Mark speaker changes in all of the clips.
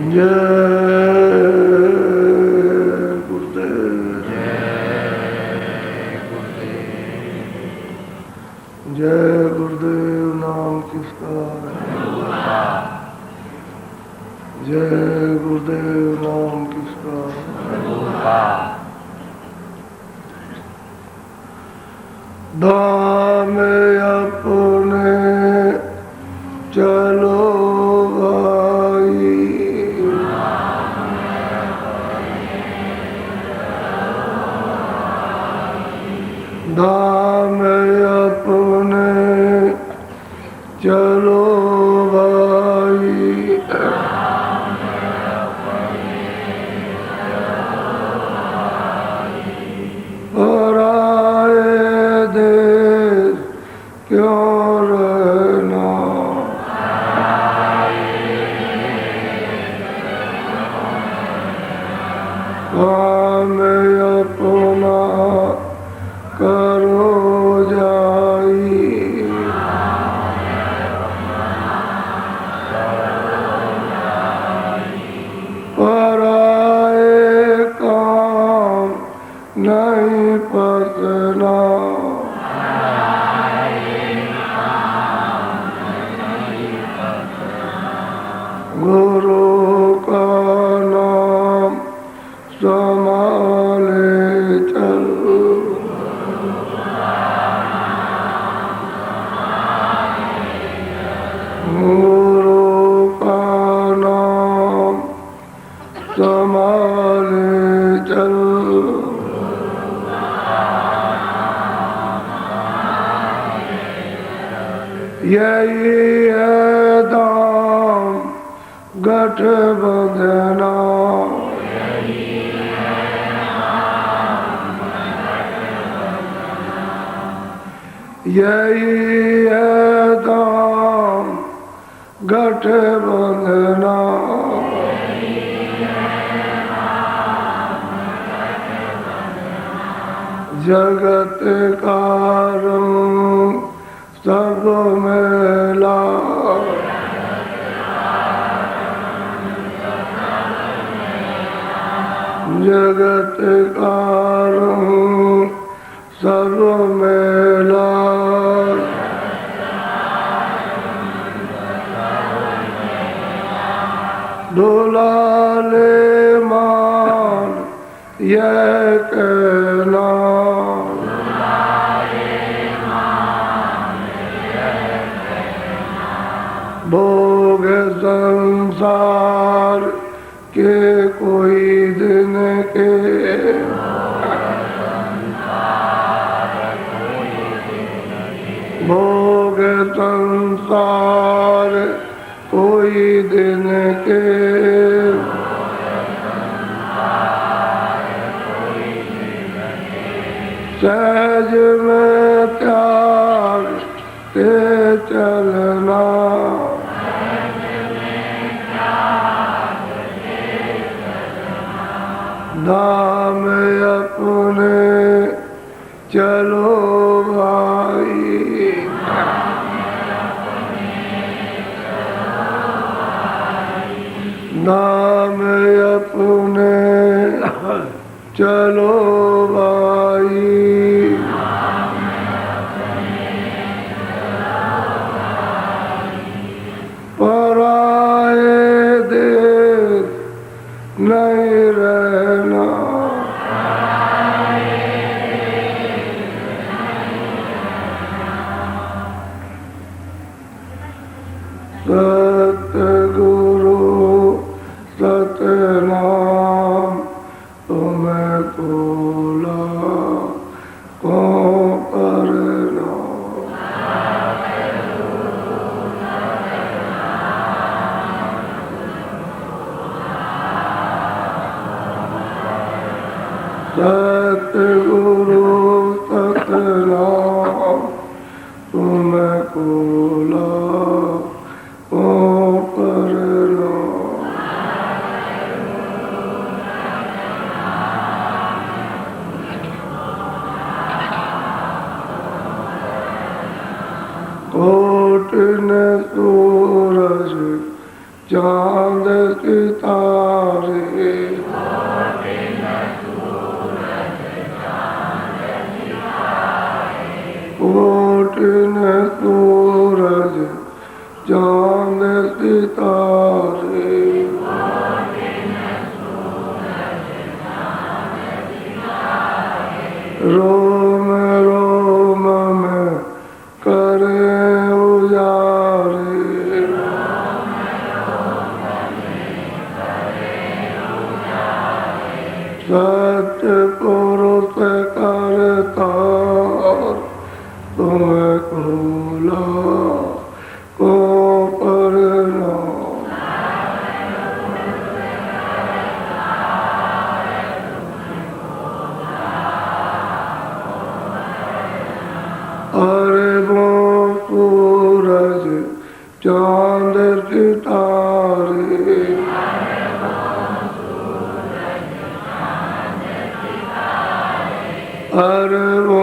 Speaker 1: जय गुरुदेव नाम किसका जय गुरुदेव नाम किसका धाम अपने चलो भाई धाम अपने चलो भाई पराए देश क्यों रहना काम अपना करो जाई पराए काम नहीं पसना गुरु का नाम संभाले चल गुरु का नाम संभाले चल यही है दाम गठबंधना यही है दाम गठबंधना जगत का रंग सब मेला जगत का रंग सब मेला दुलाले मान यह कहना भोग संसार के कोई दिन के भोग संसार कोई दिन के सहज में त्याग के चलना धाम अपने चलो भाई धाम अपने चलो भाई पराए देश नहीं रहना सतगुरु सतनाम तुम्हें कोला को करना सतगुरु सतनाम तुम्हें कोला को करना कोट ने सूरज चांद सितारे चांद सितारे रोम रोम में करे उजारे सत्य पुरुष करता तुम्हें खोला को करना अरे वो सूरज चांद सितारे अरे वो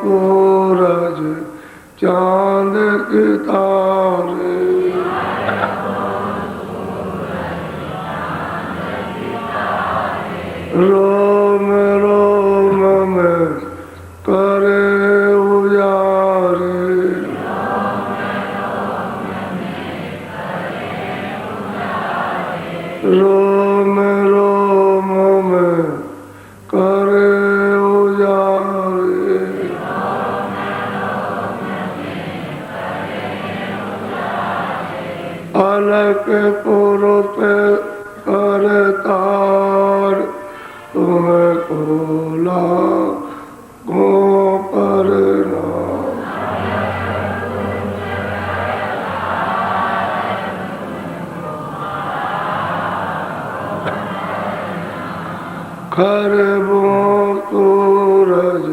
Speaker 1: सूरज चांद सितारे रोम रोम में करे उजारे रोम रोम में करे उजारे अलग पुरुष करतार तुम्हें खोला को करना खरबों सूरज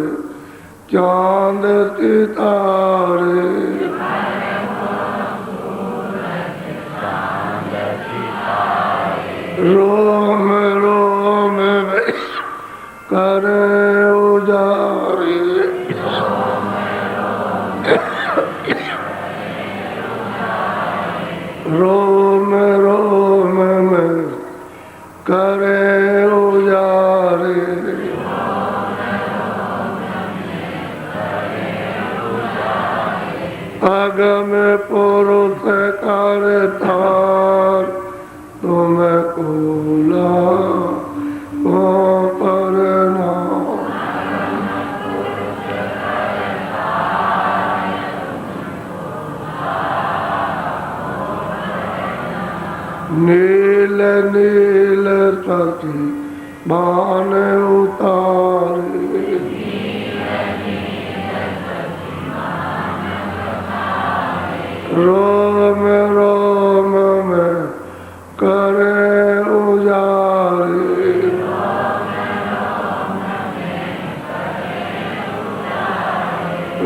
Speaker 1: चांद सितारे रोम रोम में करे उजारे रोम रोम में करे उजारे अगम पुरुष करतार तुम्हें खोला को करना नील नील सखी मान उतारे रोम रोम में करे उजारे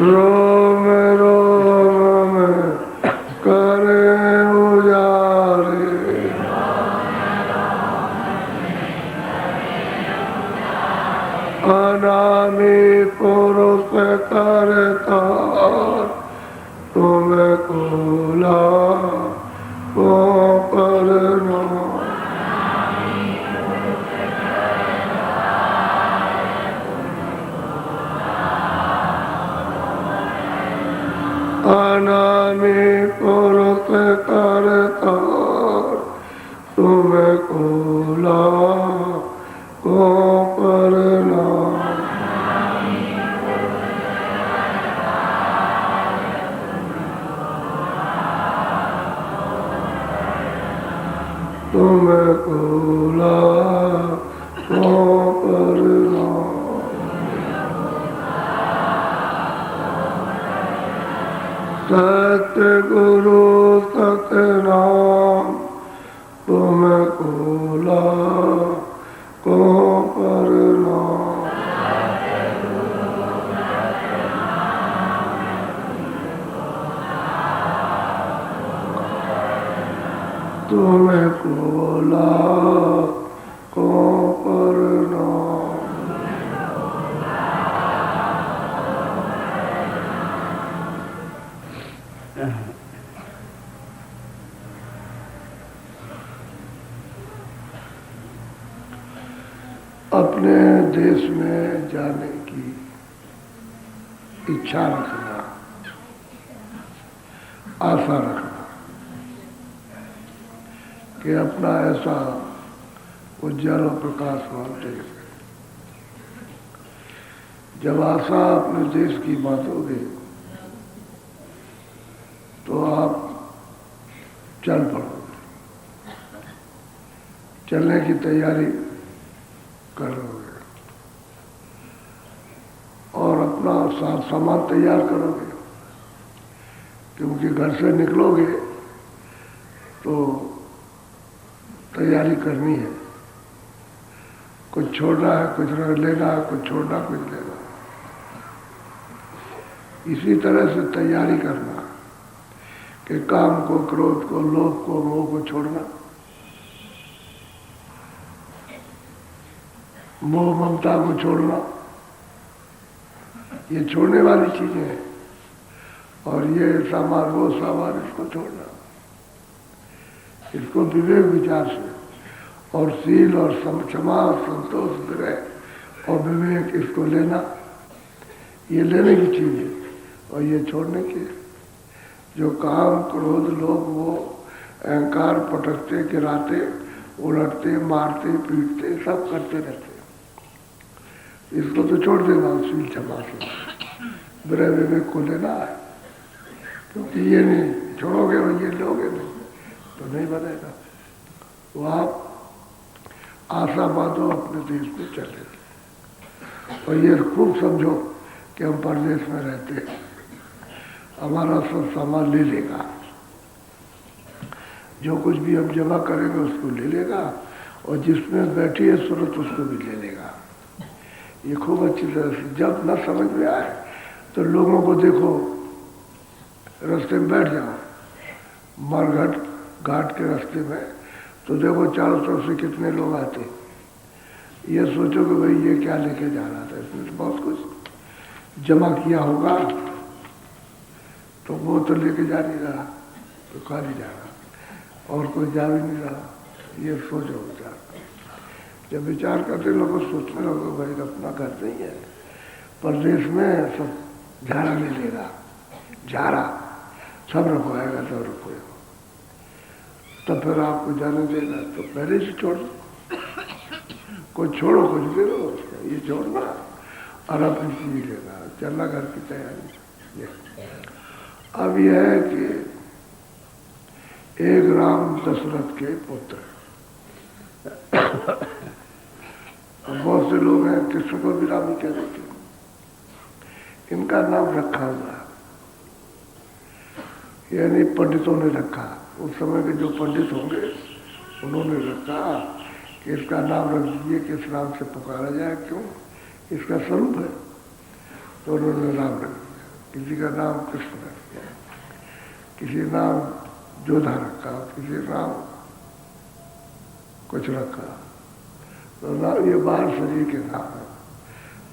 Speaker 1: रोम रोम में करे उजारे अनामी पुरुष करता तुम्हें खोला को करना अनामी पुरुष करता तुम्हें खोला को करना तुम्हें खोला को करना सतगुरु सतनाम तुम्हें खोला को करना तुम्हें खोला को करना अपने देश में जाने की इच्छा रखना, आशा रखना, कि अपना ऐसा उज्जवल और प्रकाशमान देश है। जब आशा अपने देश की बांटोगे तो आप चल पड़ोगे, चलने की तैयारी करोगे और अपना सामान तैयार करोगे, क्योंकि घर से निकलोगे तो तैयारी करनी है, कुछ छोड़ना है, कुछ लेना है, कुछ छोड़ना, कुछ लेना। इसी तरह से तैयारी करना कि काम को, क्रोध को, लोभ को, मोह को छोड़ना, मोह ममता को छोड़ना, ये छोड़ने वाली चीजें हैं। और ये सामान, वो सामान, इसको छोड़ना, इसको विवेक विचार से और शील और क्षमा, संतोष, विनय और विवेक, इसको लेना, ये लेने की चीज है और ये छोड़ने की। जो काम, क्रोध, लोभ, वो अहंकार पटकते, गिराते, उलटते, मारते, पीटते, सब करते रहते, इसको तो छोड़ देना शील, क्षमा से, विनय, विवेक को लेना है। क्योंकि ये नहीं छोड़ोगे और ये लोगे नहीं तो नहीं बनेगा। तो आप आशा बांधो, अपने देश में चले और ये खूब समझो कि हम परदेश में रहते हैं, हमारा सब सामान ले लेगा, जो कुछ भी हम जमा करेंगे उसको ले लेगा और जिसमें बैठी है सूरत उसको भी ले लेगा। ये खूब अच्छी तरह से जब न समझ में आए तो लोगों को देखो, रास्ते में बैठ जाओ, मरघट घाट के रास्ते में, तो देखो चारों तरफ से कितने लोग आते। ये सोचो कि भाई ये क्या लेके जा रहा था, इसने तो बहुत कुछ जमा किया होगा, तो वो तो लेके जा नहीं रहा, तो खाली जा रहा और कोई जा भी नहीं रहा। ये सोचो विचार, जब विचार करते लोगों सोचने लगो भाई अपना घर नहीं है, परदेश में सब झाड़ा ले लेगा, झाड़ा सब रखवाएगा, सब रखवाएगा, तब फिर आपको जाने देगा। तो पहले से छोड़ दो, कुछ छोड़ो, कुछ दे दो, ये छोड़ना और अपनी चीज लेना, चलना घर की तैयारी। अब यह है कि एक राम दशरथ के पुत्र, बहुत से लोग हैं कृष्ण को भी राम ही कह देते, इनका नाम रखा हुआ है, यानी पंडितों ने रखा, उस समय के जो पंडित होंगे उन्होंने रखा कि इसका नाम रख दीजिए कि इस नाम से पुकारा जाए, क्यों, इसका स्वरूप है, तो उन्होंने नाम रख दिया। किसी का नाम कृष्ण रख दिया, किसी नाम जोधा रखा, किसी नाम कुछ रखा, तो नाम ये बाहर शरीर के नाम है,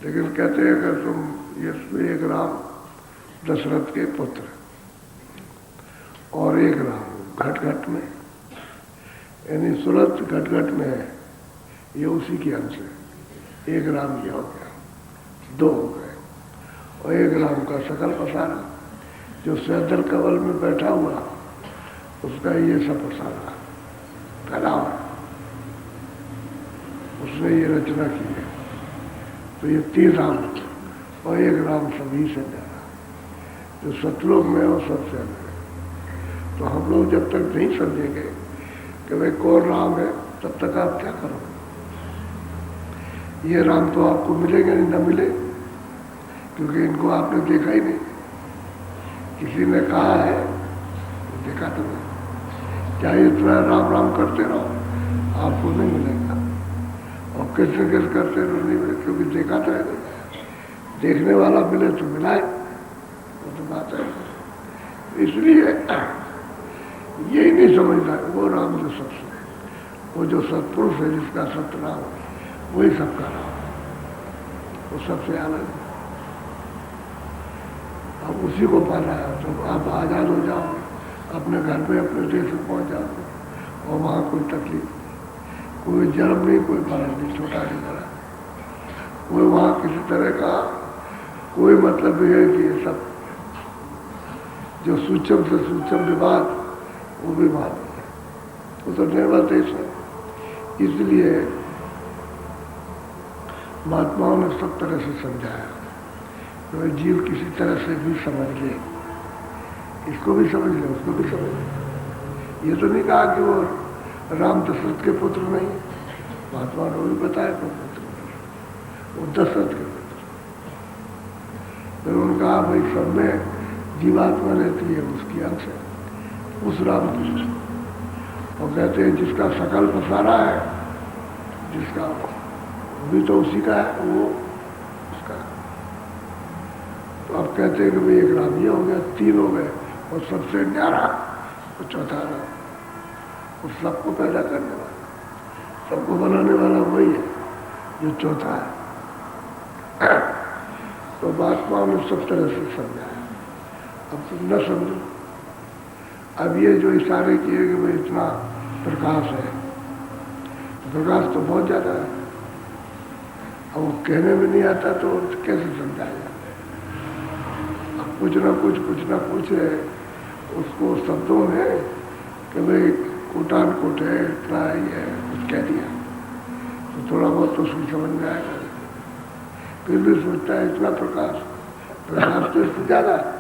Speaker 1: लेकिन कहते हैं अगर तुम ये एक राम दशरथ के पुत्र और एक राम घट घट में, यानी सूरत घट घट में है, ये उसी के अंश है। एक राम ये हो गया, दो हो गए, और एक राम का सकल पसारा, जो सैदल कवल में बैठा हुआ उसका ये सब पसारा फैला है, उसने ये रचना की है। तो ये तीन राम और एक राम सभी से न्यारा, जो सतलोक में और सबसे अलग है। तो हम लोग जब तक नहीं समझेंगे कि भाई कौन राम है, तब तक आप क्या करोगे। ये राम तो आपको मिलेंगे नहीं, न मिले, क्योंकि इनको आपने देखा ही नहीं। किसी ने कहा है, देखा तो नहीं, चाहे इतना राम राम करते रहो आपको नहीं मिलेगा, और कृष्ण कृष्ण करते रहो नहीं मिले, क्योंकि देखा तो है नहीं। देखने वाला मिले तो मिलाए, वो तो बात है। इसलिए यही नहीं समझता वो राम जो सबसे, वो जो सत्पुरुष है, जिसका सत्य राम, वही सबका राम, वो सबसे अलग है। अब उसी को पाना है, तो आप आजाद हो जाओगे, अपने घर पे, अपने देश में पहुंच जाओगे, और वहाँ कोई तकलीफ, कोई जन्म नहीं, कोई मरण नहीं, छोटा नहीं बड़ा, कोई वहाँ किसी तरह का कोई मतलब नहीं है कि ये सब जो सूक्ष्म से सूक्ष्म विवाद, वो भी बात नहीं है। वो तो निर्बल देश है। इसलिए महात्माओं ने सब तरह से समझाया तो जीव किसी तरह से भी समझ ले, इसको भी समझ ले, उसको भी समझ ले। ये तो नहीं कहा कि वो राम दशरथ के पुत्र नहीं, महात्मा ने भी बताया तो पुत्र, वो दशरथ के पुत्र। फिर उन्होंने कहा भाई सब में जीवात्मा रहती है, उसकी अंश है उस राम की। और कहते हैं जिसका सकल पसारा है, जिसका भी तो उसी का है, वो उसका। तो अब कहते हैं कि भाई एक राम ये हो गया, तीन हो गए, और सबसे न्यारा वो चौथा राम, वो सबको पैदा करने वाला, सबको बनाने वाला वही है जो चौथा है। तो महात्माओं ने सब तरह से समझाया। अब तुम न समझो, अब ये जो इशारे किए कि भाई इतना प्रकाश है, प्रकाश तो बहुत ज़्यादा है, अब वो कहने में नहीं आता तो कैसे समझाया। अब कुछ ना कुछ है उसको शब्दों में कि भाई कोटान कोट है, इतना ही है, कुछ कह दिया तो थोड़ा बहुत तो उसकी समझ में आएगा। फिर भी सोचता है इतना प्रकाश तो इससे ज़्यादा है।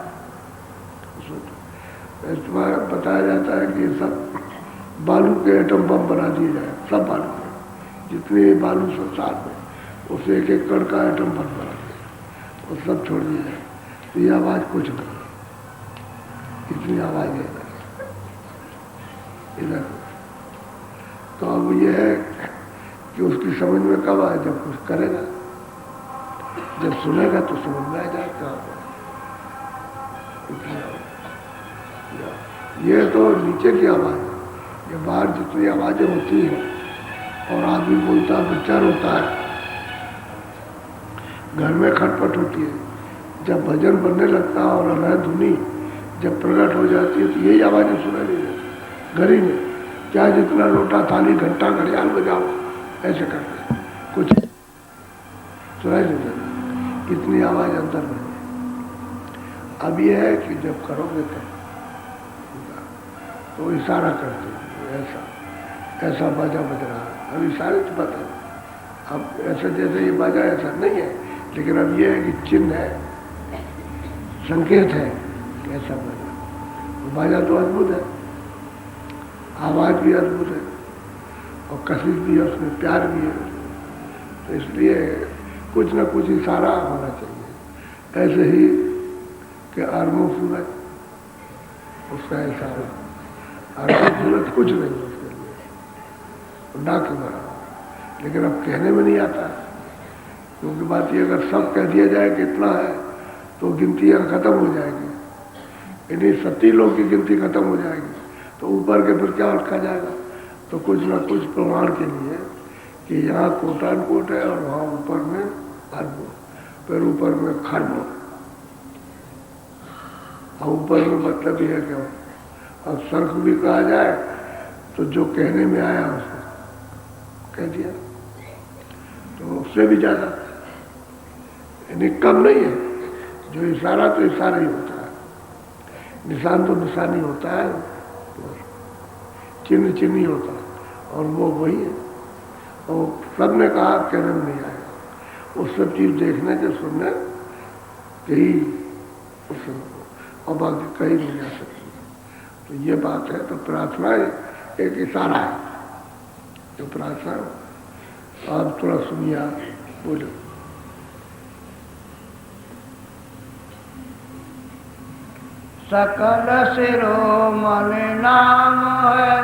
Speaker 1: तुम्हारा बताया जाता है कि सब बालू के एटम बम बना दिए जाए, सब बालू के, जितने बालू संसार में उसे एक एक कण का एटम बम बना दिया और सब छोड़ दिया जाए, तो ये आवाज़ कुछ नहीं, इतनी आवाज़ है इधर। तो अब ये है कि उसकी समझ में कब आए, जब कुछ करेगा, जब सुनेगा तो समझ में आ जाएगा। ये तो नीचे की आवाज़ है, ये बाहर जितनी आवाज़ें होती हैं और आदमी बोलता है, बच्चा रोता है, घर में खटपट होती है, जब भजन बनने लगता है और अनहद धुनी जब प्रकट हो जाती है तो यही आवाज़ें सुनाई नहीं देती। घर ही में चाहे जितना लोटा थाली घंटा घड़ियाल बजाओ, ऐसे करते कुछ सुनाई नहीं देता, इतनी आवाज़ अंदर में। अब ये है कि जब करोगे तो इशारा करते ऐसा ऐसा बाजा बज रहा है, अब इशारे से बता, अब ऐसा जैसे ये बाजा ऐसा नहीं है, लेकिन अब ये है कि चिन्ह है, संकेत है कि ऐसा बाजा। बाजा तो अद्भुत है, आवाज़ भी अद्भुत है और कशिश भी है, उसमें प्यार भी है, तो इसलिए कुछ ना कुछ इशारा होना चाहिए। ऐसे ही कि आर्मो सूरज, उसका इशारा, आर्मो सूरज कुछ नहीं उसके लिए, ना के बराबर, लेकिन अब कहने में नहीं आता, क्योंकि बात ये अगर सब कह दिया जाए कि इतना है तो गिनतियाँ खत्म हो जाएगी, इन्हीं 70 लोग की गिनती खत्म हो जाएगी, तो ऊपर के फिर क्या रखा जाएगा। तो कुछ ना कुछ प्रमाण के लिए कि यहाँ कोटान कोट है और वहाँ ऊपर में अरबों, फिर ऊपर में खरबों, और ऊपर में मतलब ये है क्या, अब सर्क भी कहा जाए तो जो कहने में आया उसको कह दिया, तो उससे भी ज़्यादा, यानी कम नहीं है। जो इशारा तो इशारा ही होता है, निशान तो निशान ही होता है, चिन्ह चिन्ह ही होता है, और वो वही है। और सब ने कहा कहने में नहीं आएगा, वो सब चीज़ देखने के सुनने के ही और बाकी कहीं नहीं जा सकती। तो ये बात है। तो प्रार्थना एक इशारा है, जो प्रार्थना आप थोड़ा सुनिए, आप बोलो।
Speaker 2: सकल शिरोमणि नाम है,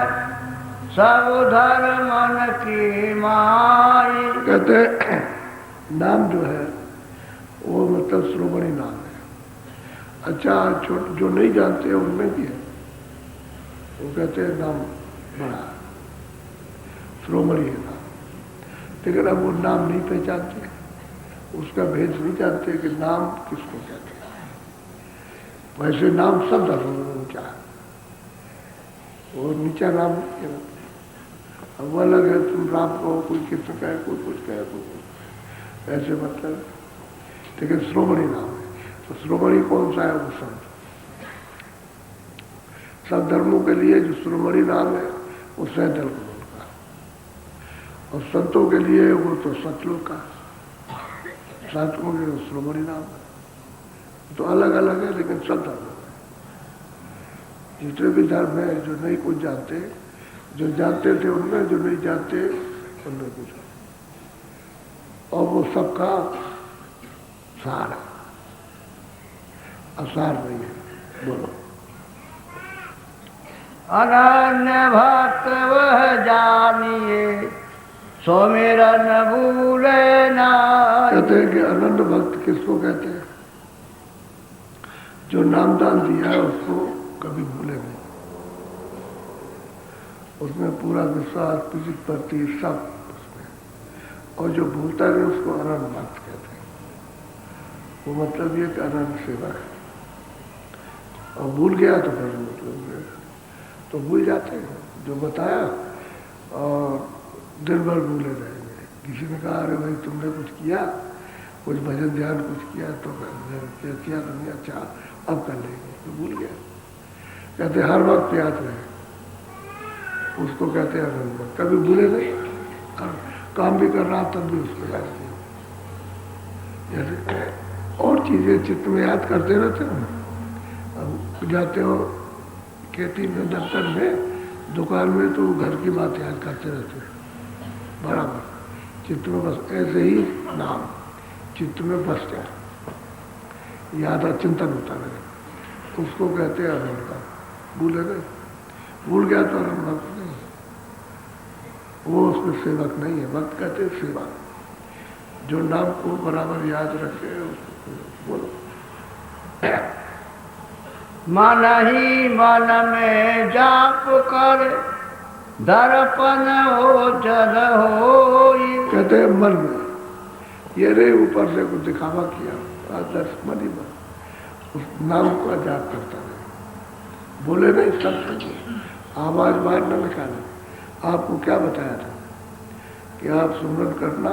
Speaker 2: सब धर्मन की माई।
Speaker 1: कहते नाम जो है वो मतलब श्रोमणी नाम है। अच्छा, जो नहीं जानते हैं उनमें भी है, वो कहते हैं नाम बड़ा श्रोमणी है नाम, लेकिन अब वो नाम नहीं पहचानते, उसका भेद नहीं जानते कि नाम किसको कहते हैं। वैसे नाम सब धर्मों में ऊंचा है, वो नीचा नाम नहीं है। अब वो अलग है, तुम राम को कोई कृष्ण कहे, कोई कुछ कहे, कोई कुछ, ऐसे मतलब, लेकिन श्रोमणी नाम है। तो श्रोमणी कौन सा है? वो संत। सब धर्मों के लिए जो श्रोमणी नाम है वो सैदल कमल का, और संतों के लिए वो तो सतलोक का, साधकों के लिए श्रोमणी नाम है। तो अलग अलग है लेकिन सब धर्म है। जितने भी धर्म है, जो नहीं कुछ जानते, जो जानते थे उनमें, जो नहीं जानते उनमें कुछ, और वो सबका सार है, असार नहीं है। बोलो।
Speaker 2: अनन्य भक्त वह जानिए, सुमिरन भूले ना।
Speaker 1: कहते हैं कि अनन्य भक्त किसको कहते हैं? जो नामदान दिया है उसको कभी भूले नहीं, उसमें पूरा विश्वास, प्रति सब उसमें, और जो भूलता नहीं उसको अनन्य भक्त कहते हैं। वो मतलब ये कि अनन्य सेवा है, और भूल गया तो फिर मतलब तो भूल जाते हैं जो बताया, और दिन भर भूले रहेंगे। किसी ने कहा अरे भाई तुमने कुछ किया, कुछ भजन ध्यान कुछ किया, तो किया तुमने, अच्छा अब कर लेंगे, तो भूल गया। कहते हर वक्त याद रहे, उसको कहते हैं आनंद। कभी भूले नहीं, और काम भी कर रहा तब भी उसको याद नहीं। जैसे और चीजें चित्त में याद करते रहते हो ना, अब जाते हो खेती में, दफ्तर में, दुकान में, तो घर की बात याद करते रहते हो बराबर चित्त में, बस ऐसे ही नाम चित्त में बस जाए, याद चिंतन होता रहे, उसको कहते हैं आनंद का। भूले गए, भूल गया तो आनंद भक्त नहीं, वो उसमें सेवक नहीं है। भक्त कहते हैं सेवा, जो नाम को बराबर याद रखे उसको। बोलो।
Speaker 2: मन ही मन में जाप कर, दर्पण हो जल हो।
Speaker 1: कहते हैं मन में, ये रे ऊपर से कुछ दिखावा किया, आदर्श मन ही मन उस नाम को जाप करता रहे, बोले नहीं सब आवाज बाहर न निकाले। आपको क्या बताया था कि आप सुमरन करना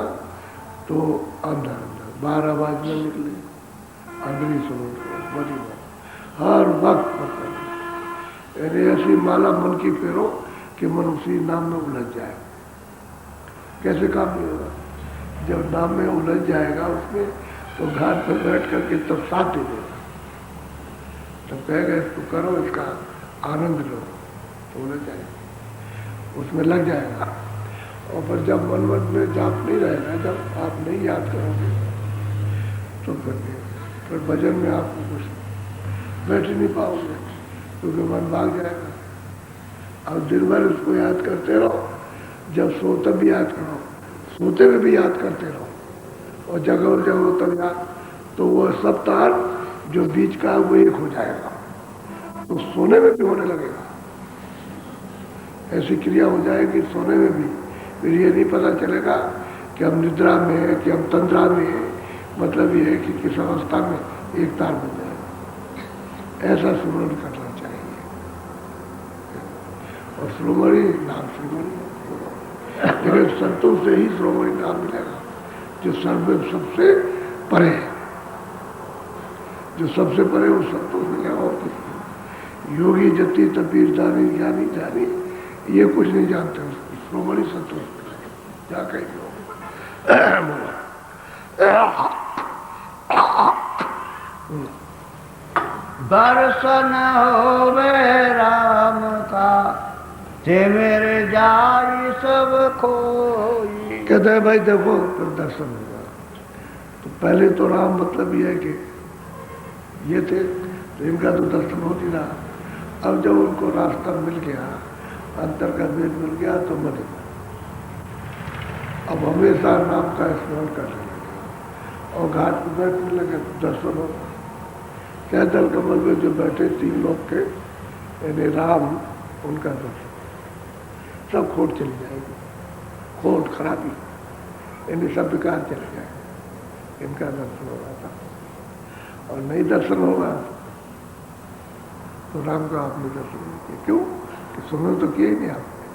Speaker 1: तो अंदर अंदर, बाहर आवाज न निकले, अंदर ही सुमरन करो, बड़ी बात हर वक्त। मतलब यानी ऐसी माला मन की फेरो कि मन उसी नाम में उलझ जाए। कैसे काम नहीं होगा? जब नाम में उलझ जाएगा उसमें, तो घाट पर बैठ करके तब साथ दे देगा, तब कहेगा इसको करो, इसका आनंद लो, तो उलझ जाएगा, उसमें लग जाएगा। और फिर जब मन में जाप नहीं रहेगा, जब आप नहीं याद करोगे, तो फिर भजन में आपको कुछ बैठ नहीं पाओगे, क्योंकि मन भाग जाएगा। अब दिन भर उसको याद करते रहो, जब सो तब भी याद करो, सोते में भी याद करते रहो, और जगो तब याद, तो वो सब तार जो बीच का वो एक हो जाएगा, तो सोने में भी होने लगेगा। ऐसी क्रिया हो जाएगी सोने में भी, फिर ये नहीं पता चलेगा कि हम निद्रा में है कि हम तंद्रा में है। मतलब ये है कि किस अवस्था में एक तार बन जाएगा। ऐसा स्मरण करना चाहिए, और श्रोमणी नाम श्रोमणी, लेकिन संतों से ही श्रोमणी नाम मिलेगा, जो सर्व सबसे परे है, जो सबसे परे वो संतोष मिलेगा। और कुछ योगी जति तपीर दानी ज्ञानी जानी ये कुछ नहीं जानते, उसको श्रोमणी संतोष मिलेगा। क्या कहेंगे
Speaker 2: दर्शन हो राम का, जे मेरे जाई सब खोई।
Speaker 1: कहते हैं भाई देखो फिर दर्शन होगा। तो पहले तो राम मतलब ये है कि ये थे, तो इनका तो दर्शन हो नहीं रहा। अब जब उनको रास्ता मिल गया, अंतर का भेद मिल गया, तो मन अब हमेशा नाम का स्मरण करने लगे, और घाट पर बैठने लगे, दर्शन हो। सैदल कमल में जो बैठे 3 लोग थे, यानी राम, उनका दर्शन, सब खोट चली जाएगी, खोट खराबी, यानी सब विकार चले जाएंगे। इनका दर्शन हो रहा था, और नहीं दर्शन होगा तो राम का आपने दर्शन नहीं किया। क्यों? कि सुमरन तो किया ही नहीं आपने,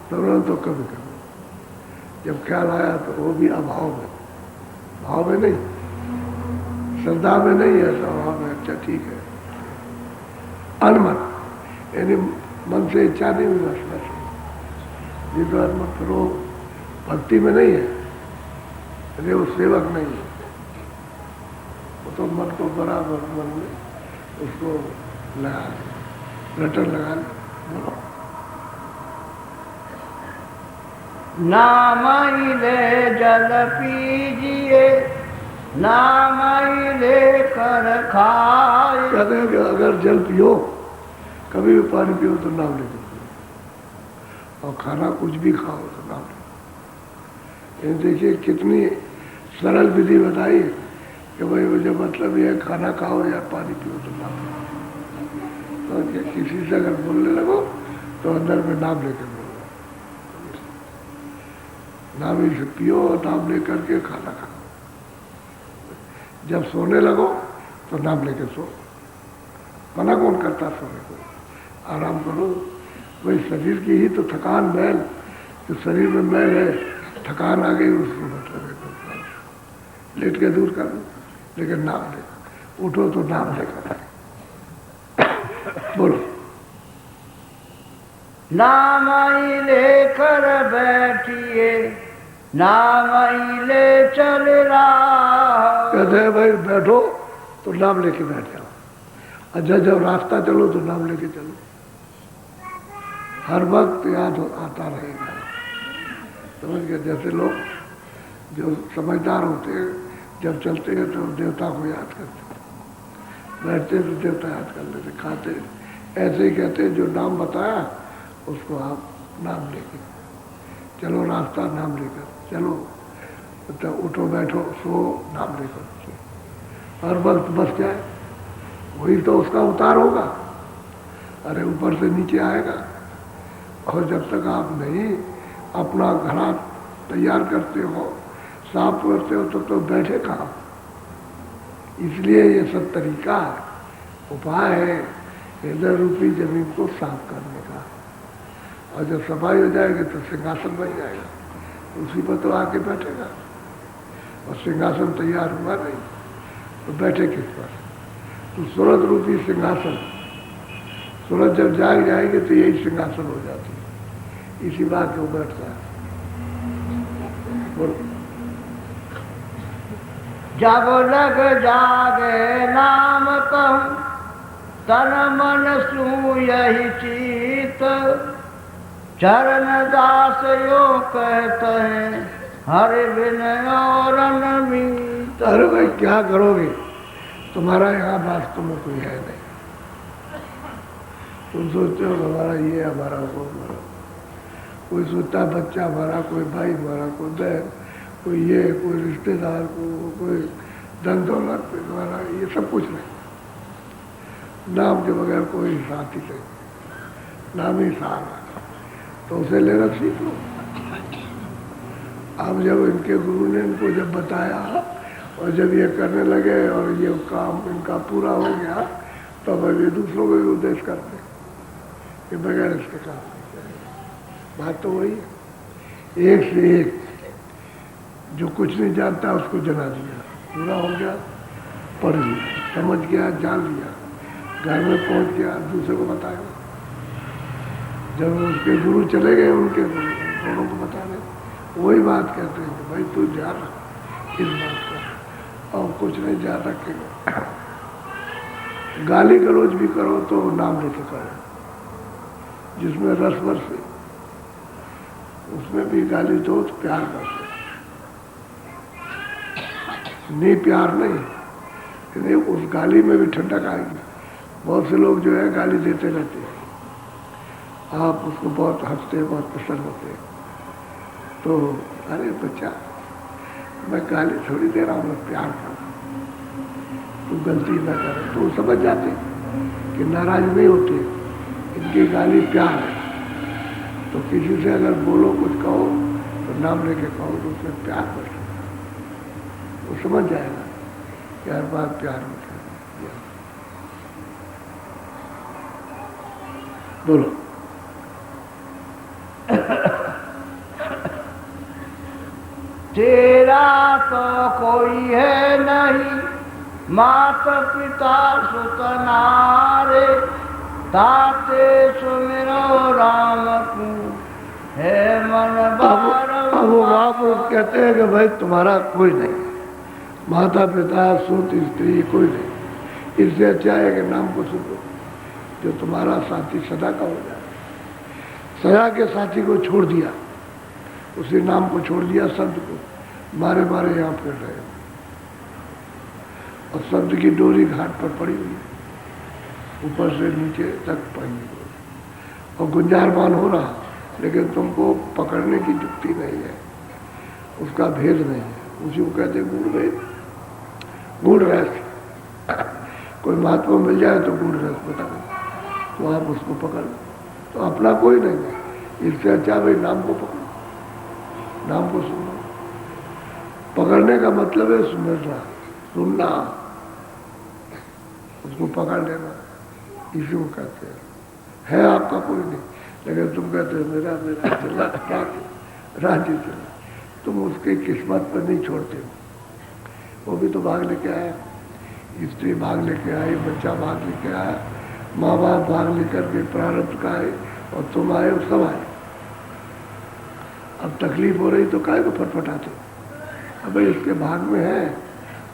Speaker 1: सुमरन तो कभी कभी जब ख्याल आया तो वो भी अभाव में, भाव में नहीं, श्रद्धा में नहीं, ऐसा भाव में, अच्छा ठीक है, अनमन, यानी मन से इच्छा नहीं हुई, बस जिद्वार मत करो, भक्ति में नहीं है, अरे वो सेवक नहीं है, वो तो मन को बराबर मन में उसको लगा रटन लगा बोलो।
Speaker 2: नामैले जल पीजिए, नामैले कर खाए।
Speaker 1: कहते हैं कि अगर जल पियो, कभी भी पानी पियो तो नाम लेकर पियो, और खाना कुछ भी खाओ तो नाम लेकर। ये देखिए कितनी सरल विधि बताई कि भाई मुझे मतलब ये खाना खाओ या पानी पियो तो नाम लो। तो किसी से अगर बोलने लगो तो अंदर में नाम लेकर बोलो, नाम ही से पियो और नाम लेकर के खाना खाओ। जब सोने लगो तो नाम लेकर सो, मना कौन करता सोने को, आराम करो। भाई शरीर की ही तो थकान मैल, जो शरीर में मैल है, थकान आ गई उसको मतलब है तो लेट के दूर कर लो, लेकिन नाम लेकर उठो तो नाम लेकर बोलो।
Speaker 2: नाम ही लेकर बैठिए, नाम ही ले चल रहा।
Speaker 1: कहते हैं भाई बैठो तो नाम लेके बैठ जाओ, अच्छा जब रास्ता चलो तो नाम लेके चलो, हर वक्त याद आता रहेगा। समझ गए? जैसे लोग जो समझदार होते हैं जब चलते हैं तो देवता को याद करते, बैठते तो देवता याद कर लेते, खाते ऐसे ही कहते हैं जो नाम बताया उसको आप नाम लेके चलो, रास्ता नाम लेकर चलो, तो उठो बैठो सो नाम लेकर, हर वक्त बस जाए, वही तो उसका उतार होगा। अरे ऊपर से नीचे आएगा, और जब तक आप नहीं अपना घर तैयार करते हो, साफ करते हो, तो बैठे कहाँ। इसलिए ये सब तरीका है, उपाय है हृदय रूपी जमीन को साफ करने का। और जब सफाई हो जाएगी तो सिंहासन बन जाएगा, उसी पर तो आके बैठेगा। और सिंहासन तैयार हुआ नहीं तो बैठे किस पर। तो सूरत रूपी सिंहासन, सूरत जब जाग जाएगी तो यही सिंहासन हो जाती है, इसी बात को बैठता है। बोलो।
Speaker 2: जब लग जागे नाम कहूँ, तन मन सू यही चीत, चरण दास यो कहते हैं, हरि विनय और अनमीत।
Speaker 1: अरे भाई क्या करोगे, तुम्हारा यहाँ वास्तव में कोई है नहीं। तुम सोचते हो हमारा ये हमारा वो हमारा, कोई सोचता बच्चा हमारा, कोई भाई हमारा, कोई बहन, कोई ये, कोई रिश्तेदार को, कोई धन दौलत पे हमारा, ये सब कुछ नहीं। नाम के बगैर कोई साथी नहीं, नाम ही सहारा, तो उसे लेना सीख लो। अब जब इनके गुरु ने इनको जब बताया और जब ये करने लगे और ये काम इनका पूरा हो गया, तब अब ये दूसरों को भी उपदेश करते कि बगैर इसके काम नहीं करेगा। बात तो वही है, एक से एक, जो कुछ नहीं जानता उसको जना दिया, पूरा हो गया, पढ़ लिया, समझ गया, जान लिया, घर में पहुंच गया, दूसरे को बताया। जब उसके गुरु चले गए उनके दोनों को बताने, वही बात कहते हैं कि भाई तू जान इस बात का, और कुछ नहीं जान रखेगा। गाली गलौज भी करो तो नाम लेके करो, जिसमें रस बरसे उसमें भी गाली दो तो प्यार बरसे, नहीं प्यार नहीं, उस गाली में भी ठंडक आएगी। बहुत से लोग जो है गाली देते रहते हैं, आप उसको बहुत हंसते, बहुत पसंद होते हैं, तो अरे बच्चा मैं गाली थोड़ी दे रहा हूँ, मैं प्यार कर, तू गलती ना कर, तो समझ जाते कि नाराज नहीं होते, इनकी गाली प्यार है। तो किसी से अगर बोलो, कुछ कहो तो नाम लेके कहो, तो उसमें प्यार बढ़ता, वो समझ जाएगा कि हर बात प्यार में कर। बोलो।
Speaker 2: तेरा तो कोई है नहीं, माता पिता सुत नारे, ताते सुमिरो राम को है
Speaker 1: महापुरुष कहते हैं कि भाई तुम्हारा कोई नहीं, माता पिता सुत स्त्री कोई नहीं, इससे अच्छा है कि नाम को सुनो जो तुम्हारा साथी सदा का हो जाए। सदा के साथी को छोड़ दिया, उसी नाम को छोड़ दिया, शब्द को मारे मारे यहाँ फिर रहे और शब्द की डोरी घाट पर पड़ी हुई है, ऊपर से नीचे तक पड़ी और गुंजारमान हो रहा, लेकिन तुमको पकड़ने की युक्ति नहीं है, उसका भेद नहीं है। उसी को कहते गूढ़ भेद, गूढ़ रहस्य। कोई महात्मा मिल जाए तो गूढ़ रहस्य बता दो, तो आप उसको पकड़ लो, तो अपना कोई नहीं है। इससे अच्छा भाई नाम को पकड़ो, नाम को सुनो। पकड़ने का मतलब है सुनना, सुनना, उसको पकड़ लेना, इसी को कहते हैं। है आपका कोई नहीं, लेकिन तुम कहते हो मेरा मेरा चला राज्य चला, तुम उसकी किस्मत पर नहीं छोड़ते हो। वो भी तो भाग लेके आया, स्त्री भाग लेके आई, बच्चा भाग लेके आया, माँ बाप भाग लेकर के प्रारब्ध का आए और तुम आए और सब आए। अब तकलीफ हो रही तो काहे को फटफटाते? अब इसके भाग में है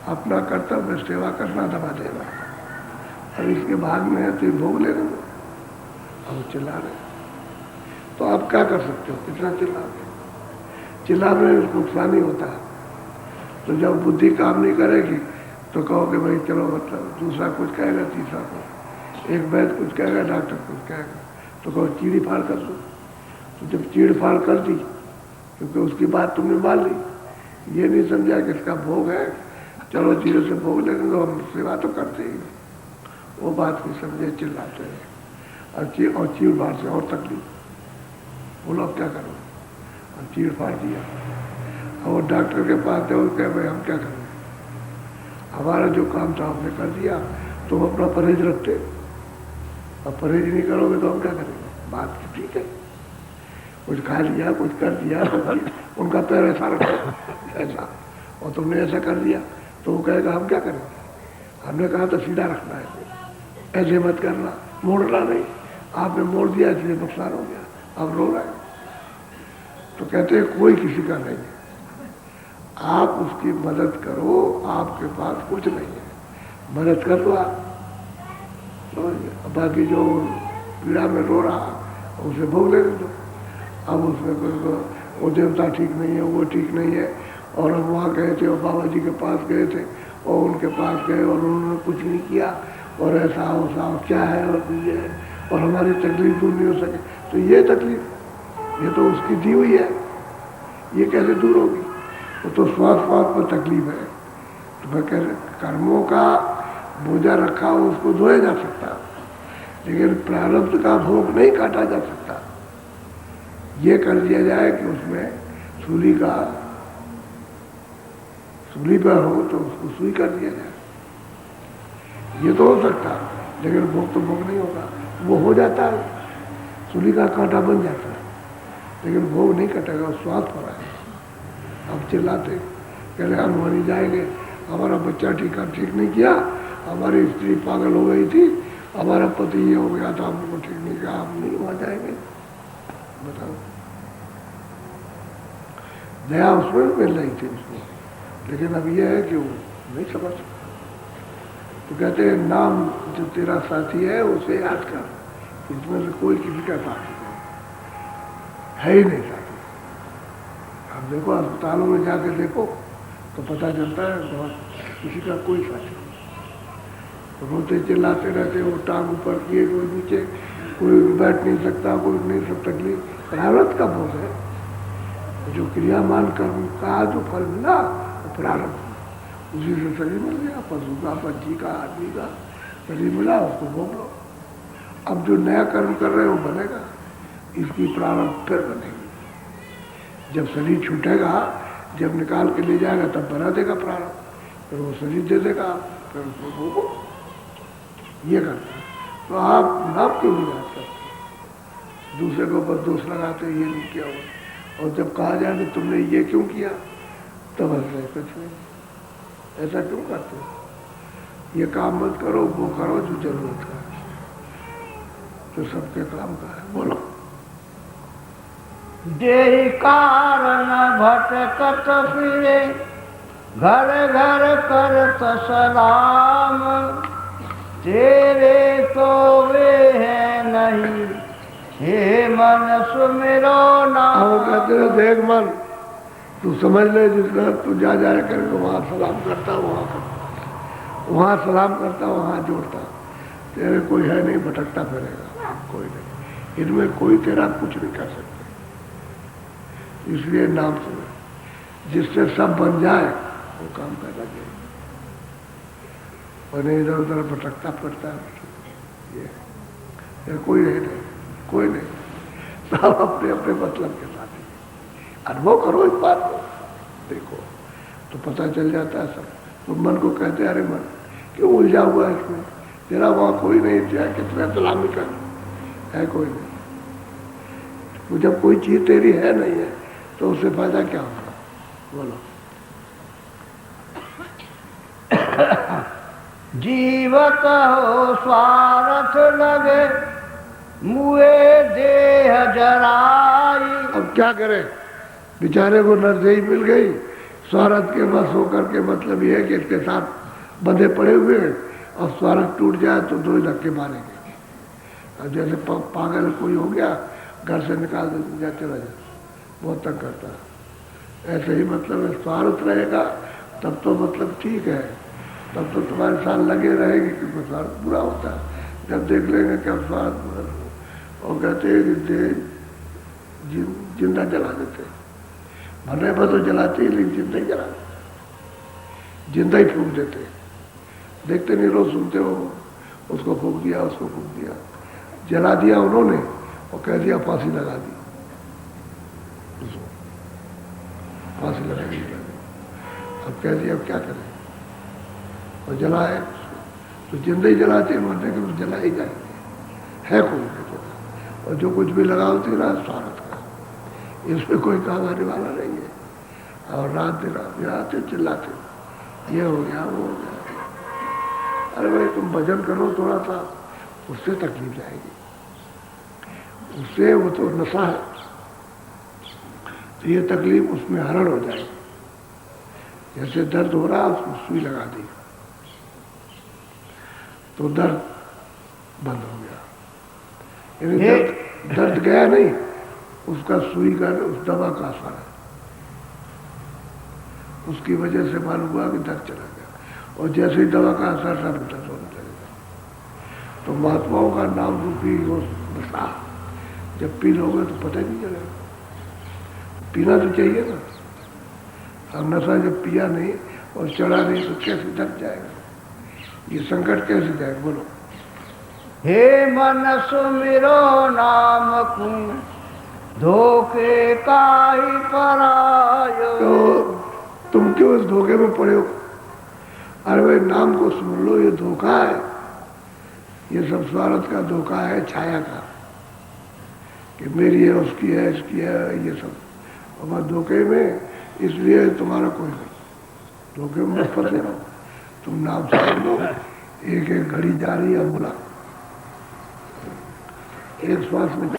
Speaker 1: अपना कर्तव्य सेवा करना, दबा देना। अब इसके भाग में है तो ये भोग ले रहे, अब चिल्ला रहे, तो आप क्या कर सकते हो? कितना चिल्लाने में नुकसान ही होता है। तो जब बुद्धि काम नहीं करेगी तो कहोगे भाई चलो, मतलब दूसरा कुछ कहेगा, तीसरा कुछ, एक वैद्य कुछ कहेगा, डॉक्टर कुछ कहेगा, तो कहो चीड़ फाड़ कर दो। तो जब चीड़ फाड़ कर दी, क्योंकि उसकी बात तुमने मान ली, ये नहीं समझा कि इसका भोग है, चलो चीड़ों से भोग लेंगे, तो हम सेवा तो करते ही, वो बात नहीं समझे, चिल्लाते हैं और चीड़ फाड़ से और तकलीफ। बोलो अब क्या करो? और चीड़ फाड़ दिया, और डॉक्टर के पास जाओ, कहे भाई हम क्या करें, हमारा जो काम था हमने कर दिया, तुम अपना परहेज रखते, अब परहेज नहीं करोगे तो हम क्या करेंगे? बात ठीक है, कुछ खा लिया, कुछ कर दिया, उनका पैर ऐसा रखा ऐसा, और तुमने ऐसा कर दिया, तो वो कहेगा हम क्या करेंगे? हमने कहा तो सीधा रखना है, ऐसे मत करना, मोड़ना नहीं, आपने मोड़ दिया इसलिए नुकसान हो गया, अब रो रहे हैं। तो कहते हैं कोई किसी का नहीं है, आप उसकी मदद करो, आपके पास कुछ नहीं है, मदद कर दो आप। तो बाकी जो पीड़ा में रो रहा उसे भोग ले दो। अब उसमें वो देवता ठीक नहीं है, वो ठीक नहीं है, और हम वहाँ गए थे और बाबा जी के पास गए थे और उनके पास गए और उन्होंने कुछ नहीं किया, और ऐसा वैसा क्या है और ये है, और हमारी तकलीफ दूर नहीं हो सके। तो ये तकलीफ ये तो उसकी दी हुई है, ये कैसे दूर होगी? वो तो श्वास श्वास पर तकलीफ है। तो मैं कह कर्मों का बोझा रखा हो उसको धोया जा सकता, लेकिन प्रारब्ध का भोग नहीं काटा जा सकता। ये कर दिया जाए कि उसमें सूली पर हो तो उसको सुई कर दिया जाए, ये तो हो सकता, लेकिन भोग तो भोग नहीं होगा। वो हो जाता है, सूली का कांटा बन जाता है, लेकिन भोग नहीं कटेगा, स्वाद पर आएगा। अब चिल्लाते कह रहे हम मरी जाएंगे, हमारा बच्चा ठीक नहीं किया, हमारी स्त्री पागल हो गई थी, हमारा पति ये हो गया था, हमको ठीक नहीं किया, हम नहीं वहां जाएंगे। बताओ, दया उसमें मिल रही थी उसको, लेकिन अब यह है कि वो नहीं समझ। तो कहते हैं नाम जो तेरा साथी है उसे याद कर, इसमें से कोई किसी का साथी नहीं है ही नहीं साथी। अब देखो अस्पतालों में जाके देखो तो पता चलता है बहुत किसी का कोई साथी नहीं, तो रोते चिल्लाते रहते, वो टांग ऊपर किए, कोई नीचे, कोई बैठ नहीं सकता, कोई नहीं, सब तकलीफ। प्रारब्ध का भोग है, जो क्रियामान कर्म का जो फल मिला वो प्रारब्ध, उसी से शरीर मिल गया, पशु का, पंछी का, आदमी का शरीर मिला, उसको भोग लो। अब जो नया कर्म कर रहे हो वो बनेगा, इसकी प्रारब्ध फिर बनेगी। जब शरीर छूटेगा, जब निकाल के ले जाएगा तब बना देगा प्रारब्ध, फिर वो शरीर दे देगा, फिर उसको भोगो। ये करता है। तो आप नाम क्यों नहीं याद करते? दूसरे को ऊपर दोष लगाते, ये नहीं किया हुआ, और जब कहा जाए कि तुमने ये क्यों किया तब हंसते, कुछ नहीं, ऐसा क्यों करते हो? ये काम मत करो, वो करो जो जरूरत का है, जो सबके काम का है। बोलो
Speaker 2: जेहि कारण भटकत फिरे घर घर करत सलाम तेरे तो वे हैं नहीं हे मन सुमिरो नाम।
Speaker 1: वो कहते हैं देख मन तू समझ ले जितना तू जा जाया करके वहाँ सलाम करता वहाँ सलाम करता वहाँ जोड़ता तेरे कोई है नहीं भटकता फिरेगा कोई नहीं इनमें कोई तेरा कुछ नहीं कर सकता इसलिए नाम सुने जिससे सब बन जाए वो काम करना चाहिए और नहीं इधर उधर भटकता फिरता ये कोई है नहीं कोई नहीं सब अपने अपने मतलब के साथ ही अनुभव करो इस बात को देखो तो पता चल जाता है सब तो मन को कहते हैं अरे मन क्यों उलझा हुआ है इसमें तेरा वहाँ कोई नहीं चाहे कितना सलामी कर है कोई नहीं वो जब कोई चीज तेरी है नहीं है तो उससे फायदा क्या होगा बोलो
Speaker 2: जीवत हो स्वार्थ लगे मुए देह जराई।
Speaker 1: अब क्या करे बेचारे को नरदेही मिल गई स्वार्थ के बस होकर के मतलब ये है कि इसके साथ बंधे पड़े हुए हैं और स्वार्थ टूट जाए तो दो ही धक्के मारेंगे अब जैसे पागल कोई हो गया घर से निकाल जाते रहे बहुत तंग करता है ऐसे ही मतलब है स्वार्थ रहेगा तब तो मतलब ठीक है तब तो तुम्हारे साथ लगे रहेंगे क्योंकि स्वार्थ बुरा होता है जब देख लेंगे कि अब स्वार्थ और कहते हैं कि जिंदा जला देते मरने पर तो जलाते ही लेकिन जिंदा ही जलाते जिंदा ही फूंक देते देखते नहीं रोज सुनते हो उसको फूंक दिया उसको फूंक दिया जला दिया उन्होंने और कह दिया फांसी लगा दी फांसी लगा दी अब कह दिया अब क्या करें और जलाए तो जिंदा ही जलाते मरने के तो जला ही जाएंगे है कोई नहीं और जो कुछ भी लगाओती रहा स्वार्थ का इसमें कोई काम आने वाला नहीं है और रात दिन आते चिल्लाते ये हो गया वो हो गया अरे भाई तुम भजन करो थोड़ा सा उससे तकलीफ जाएगी उससे वो तो नशा है तो ये तकलीफ उसमें हरण हो जाएगी जैसे दर्द हो रहा उसको सुई लगा दी तो दर्द बंद हो गया यानी दर्द गया नहीं उसका सुई का उस दवा का असर है उसकी वजह से मालूम हुआ कि दर्द चला गया और जैसे ही दवा का असर था दर्द होने लगेगा तो महात्माओं का नाम रूपी वो नशा जब पी लोगे तो पता ही नहीं चलेगा पीना तो चाहिए ना अब नशा जब पिया नहीं और चढ़ा नहीं तो कैसे दर्द जाएगा ये संकट कैसे जाएगा बोलो
Speaker 2: हे मन सुमिरो नाम को धोखे का ही परायो।
Speaker 1: तो तुम क्यों इस धोखे में पड़े हो अरे भाई नाम को सुन लो ये धोखा है ये सब स्वार्थ का धोखा है छाया का कि मेरी है उसकी है इसकी है ये सब और धोखे में इसलिए तुम्हारा कोई नहीं धोखे में मत फंसे रहो तुम नाम सुन लो एक एक घड़ी जा रही है बोला एक श्वास में